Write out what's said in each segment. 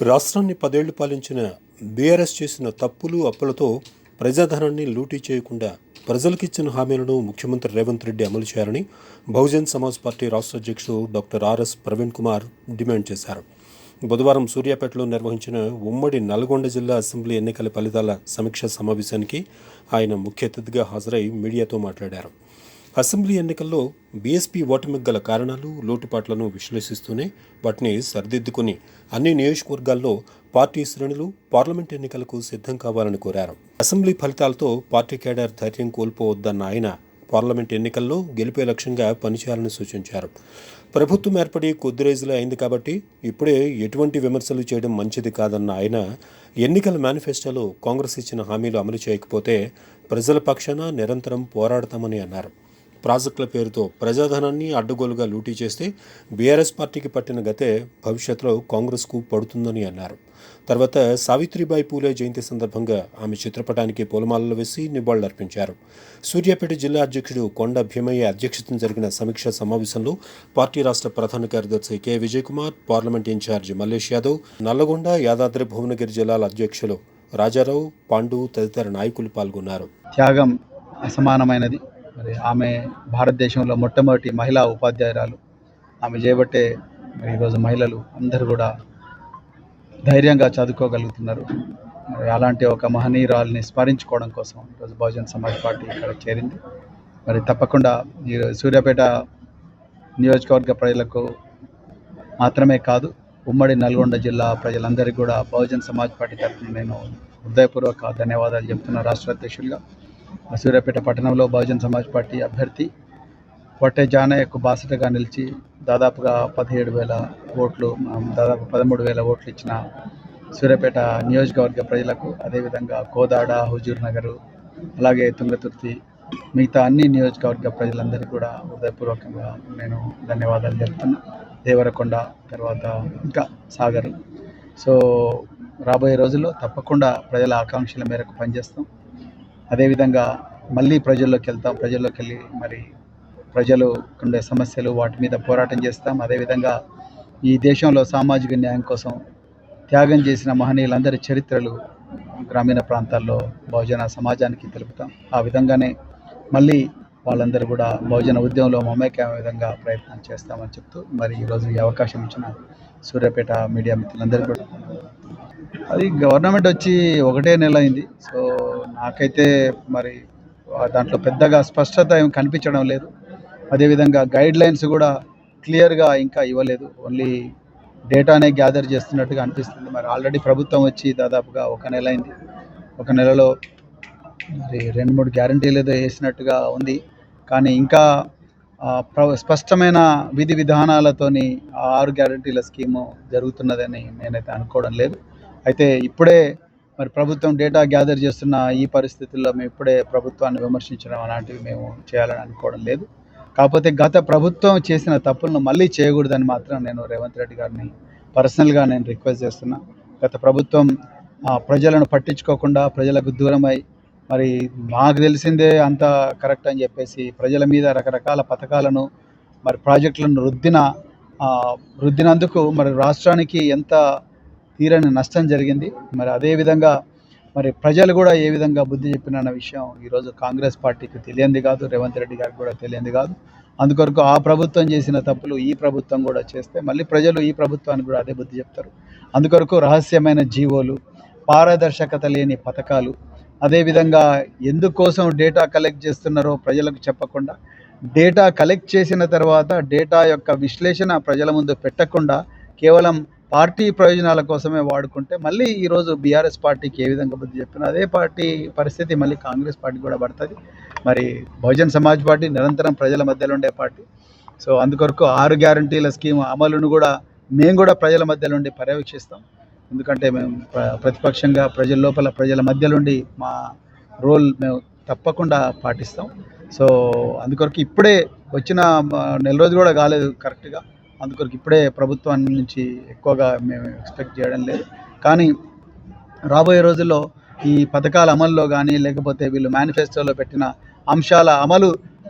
రాష్ట్రాన్ని 10 ఏళ్లు పాలించిన బీఆర్ఎస్ చేసిన తప్పులు, అప్పులతో ప్రజాధనాన్ని లూటీ చేయకుండా ప్రజలకిచ్చిన హామీలను ముఖ్యమంత్రి రేవంత్ రెడ్డి అమలు చేయాలని బహుజన్ సమాజ్ పార్టీ రాష్ట్ర అధ్యక్షుడు doctor RS Praveen Kumar demand చేశారు. బుధవారం సూర్యాపేటలో నిర్వహించిన ఉమ్మడి నల్గొండ జిల్లా అసెంబ్లీ ఎన్నికల ఫలితాల సమీక్షా సమావేశానికి ఆయన ముఖ్య అతిథిగా హాజరై మీడియాతో మాట్లాడారు. అసెంబ్లీ ఎన్నికల్లో బీఎస్పీ ఓటమికి గల కారణాలు, లోటుపాట్లను విశ్లేషిస్తూనే వాటిని సరిదిద్దుకుని అన్ని నియోజకవర్గాల్లో పార్టీ శ్రేణులు పార్లమెంట్ ఎన్నికలకు సిద్ధం కావాలని కోరారు. అసెంబ్లీ ఫలితాలతో పార్టీ కేడర్ ధైర్యం కోల్పోవద్దన్న ఆయన పార్లమెంట్ ఎన్నికల్లో గెలిపే లక్ష్యంగా పనిచేయాలని సూచించారు. ప్రభుత్వం ఏర్పడి కొద్ది రోజులే అయింది కాబట్టి ఇప్పుడే ఎటువంటి విమర్శలు చేయడం మంచిది కాదన్న ఆయన ఎన్నికల మేనిఫెస్టోలో కాంగ్రెస్ ఇచ్చిన హామీలు అమలు చేయకపోతే ప్రజల పక్షాన నిరంతరం పోరాడతామని అన్నారు. ప్రాజెక్టుల పేరుతో ప్రజాధనాన్ని అడ్డగోలుగా లూటీ చేస్తే బీఆర్ఎస్ పార్టీకి పట్టిన గతే భవిష్యత్తులో కాంగ్రెస్కు పడుతుందని అన్నారు. తర్వాత సావిత్రిబాయి పూలే జయంతి సందర్భంగా ఆమె చిత్రపటానికి పూలమాలలు వేసి నివాళులర్పించారు. సూర్యాపేట జిల్లా అధ్యక్షుడు కొండ భీమయ్య అధ్యక్షతన జరిగిన సమీక్షా సమావేశంలో పార్టీ రాష్ట్ర ప్రధాన కార్యదర్శి K Vijay Kumar, parliament in-charge Mallesh Yadav, Nalgonda, Yadadri Bhuvanagiri జిల్లాల అధ్యక్షులు రాజారావు, పాండు తదితర నాయకులు పాల్గొన్నారు. త్యాగం అసమానమైనది. మరి ఆమె భారతదేశంలో మొట్టమొదటి మహిళా ఉపాధ్యాయురాలు. ఆమె చేయబట్టే మరి ఈరోజు మహిళలు అందరూ కూడా ధైర్యంగా చదువుకోగలుగుతున్నారు. మరి అలాంటి ఒక మహనీయురాల్ని స్మరించుకోవడం కోసం ఈరోజు బహుజన్ సమాజ్ పార్టీ ఇక్కడ చేరింది. మరి తప్పకుండా ఈ సూర్యాపేట నియోజకవర్గ ప్రజలకు మాత్రమే కాదు, ఉమ్మడి నల్గొండ జిల్లా ప్రజలందరికీ కూడా బహుజన్ సమాజ్ పార్టీ తరఫున నేను హృదయపూర్వక ధన్యవాదాలు చెప్తున్నా. రాష్ట్ర అధ్యక్షులుగా సూర్యాపేట పట్టణంలో బహుజన్ సమాజ్ పార్టీ అభ్యర్థి వట్టే జానయ్యకు బాసటగా నిలిచి దాదాపుగా 17,000 ఓట్లు, దాదాపు 13,000 ఓట్లు ఇచ్చిన సూర్యాపేట నియోజకవర్గ ప్రజలకు, అదేవిధంగా కోదాడ, హుజూర్ నగరు, అలాగే తుంగతుర్తి, మిగతా అన్ని నియోజకవర్గ ప్రజలందరికీ కూడా హృదయపూర్వకంగా నేను ధన్యవాదాలు చెప్తున్నా. దేవరకొండ, తర్వాత ఇంకా సాగర్. సో రాబోయే రోజుల్లో తప్పకుండా ప్రజల ఆకాంక్షల మేరకు పనిచేస్తాం. అదేవిధంగా మళ్ళీ ప్రజల్లోకి వెళ్తాం. ప్రజల్లోకి వెళ్ళి మరి ప్రజలు ఉండే సమస్యలు, వాటి మీద పోరాటం చేస్తాం. అదేవిధంగా ఈ దేశంలో సామాజిక న్యాయం కోసం త్యాగం చేసిన మహనీయులందరి చరిత్రలు గ్రామీణ ప్రాంతాల్లో బహుజన సమాజానికి తెలుపుతాం. ఆ విధంగానే మళ్ళీ వాళ్ళందరూ కూడా బహుజన ఉద్యమంలో మమేకయ్యే విధంగా ప్రయత్నం చేస్తామని చెప్తూ మరి ఈరోజు ఈ అవకాశం ఇచ్చిన సూర్యాపేట మీడియా మిత్రులందరికీ కూడా, అది గవర్నమెంట్ వచ్చి 1 నెల అయింది. సో నాకైతే మరి దాంట్లో పెద్దగా స్పష్టత ఏం కనిపించడం లేదు. అదేవిధంగా గైడ్ లైన్స్ కూడా క్లియర్గా ఇంకా ఇవ్వలేదు. ఓన్లీ డేటానే గ్యాదర్ చేస్తున్నట్టుగా అనిపిస్తుంది. మరి ఆల్రెడీ ప్రభుత్వం వచ్చి దాదాపుగా 1 నెల అయింది. 1 నెలలో మరి 2-3 గ్యారంటీలు ఏదో వేసినట్టుగా ఉంది. కానీ ఇంకా స్పష్టమైన విధి విధానాలతోని 6 గ్యారంటీల స్కీము జరుగుతున్నదని నేనైతే అనుకోవడం లేదు. అయితే ఇప్పుడే మరి ప్రభుత్వం డేటా గ్యాదర్ చేస్తున్న ఈ పరిస్థితుల్లో మేము ఇప్పుడే ప్రభుత్వాన్ని విమర్శించడం అలాంటివి మేము చేయాలని అనుకోవడం లేదు. కాకపోతే గత ప్రభుత్వం చేసిన తప్పులను మళ్ళీ చేయకూడదని మాత్రం నేను రేవంత్ రెడ్డి గారిని పర్సనల్గా నేను రిక్వెస్ట్ చేస్తున్నా. గత ప్రభుత్వం ప్రజలను పట్టించుకోకుండా ప్రజలకు దూరమై మరి నాకు తెలిసిందే అంత కరెక్ట్ అని చెప్పేసి ప్రజల మీద రకరకాల పథకాలను మరి ప్రాజెక్టులను రుద్దినందుకు మరి రాష్ట్రానికి ఎంత తీరని నష్టం జరిగింది. మరి అదేవిధంగా మరి ప్రజలు కూడా ఏ విధంగా బుద్ధి చెప్పిన విషయం ఈరోజు కాంగ్రెస్ పార్టీకి తెలియంది కాదు, రేవంత్ రెడ్డి గారికి కూడా తెలియంది కాదు. అందుకొరకు ఆ ప్రభుత్వం చేసిన తప్పులు ఈ ప్రభుత్వం కూడా చేస్తే మళ్ళీ ప్రజలు ఈ ప్రభుత్వానికి కూడా అదే బుద్ధి చెప్తారు. అందుకొరకు రహస్యమైన జీవోలు, పారదర్శకత లేని పథకాలు, అదేవిధంగా ఎందుకోసం డేటా కలెక్ట్ చేస్తున్నారో ప్రజలకు చెప్పకుండా, డేటా కలెక్ట్ చేసిన తర్వాత డేటా యొక్క విశ్లేషణ ప్రజల ముందు పెట్టకుండా కేవలం పార్టీ ప్రయోజనాల కోసమే వాడుకుంటే మళ్ళీ ఈరోజు బీఆర్ఎస్ పార్టీకి ఏ విధంగా బుద్ధి చెప్పినా అదే పార్టీ పరిస్థితి మళ్ళీ కాంగ్రెస్ పార్టీ కూడా పడుతుంది. మరి బహుజన్ సమాజ్ పార్టీ నిరంతరం ప్రజల మధ్యలో ఉండే పార్టీ. సో అందుకొరకు 6 గ్యారంటీల స్కీమ్ అమలును కూడా మేము కూడా ప్రజల మధ్యలో ఉండి పర్యవేక్షిస్తాం. ఎందుకంటే మేము ప్రతిపక్షంగా ప్రజల లోపల ప్రజల మధ్యలో ఉండి మా రోల్ మేము తప్పకుండా పాటిస్తాం. సో అందుకొరకు ఇప్పుడే వచ్చిన నెల రోజు కూడా కాలేదు కరెక్ట్గా. అందుకొరకు ఇప్పుడే ప్రభుత్వాన్ని నుంచి ఎక్కువగా మేము ఎక్స్పెక్ట్ చేయడం లేదు. కానీ రాబోయే రోజుల్లో ఈ పథకాల అమల్లో కానీ లేకపోతే వీళ్ళు మేనిఫెస్టోలో పెట్టిన అంశాల అమలు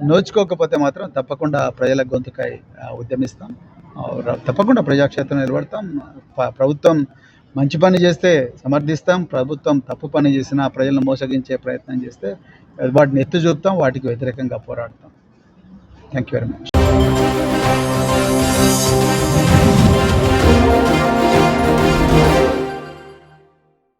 నోచుకోకపోతే మాత్రం తప్పకుండా ప్రజల గొంతుకై ఉద్యమిస్తాం. తప్పకుండా ప్రజాక్షేత్రం నిలబడతాం. ప్రభుత్వం మంచి పని చేస్తే సమర్థిస్తాం, ప్రభుత్వం తప్పు పని చేసినా ప్రజలను మోసగించే ప్రయత్నం చేస్తే వాటిని ఎత్తి చూపుతాం, వాటికి వ్యతిరేకంగా పోరాడతాం. Thank you very much.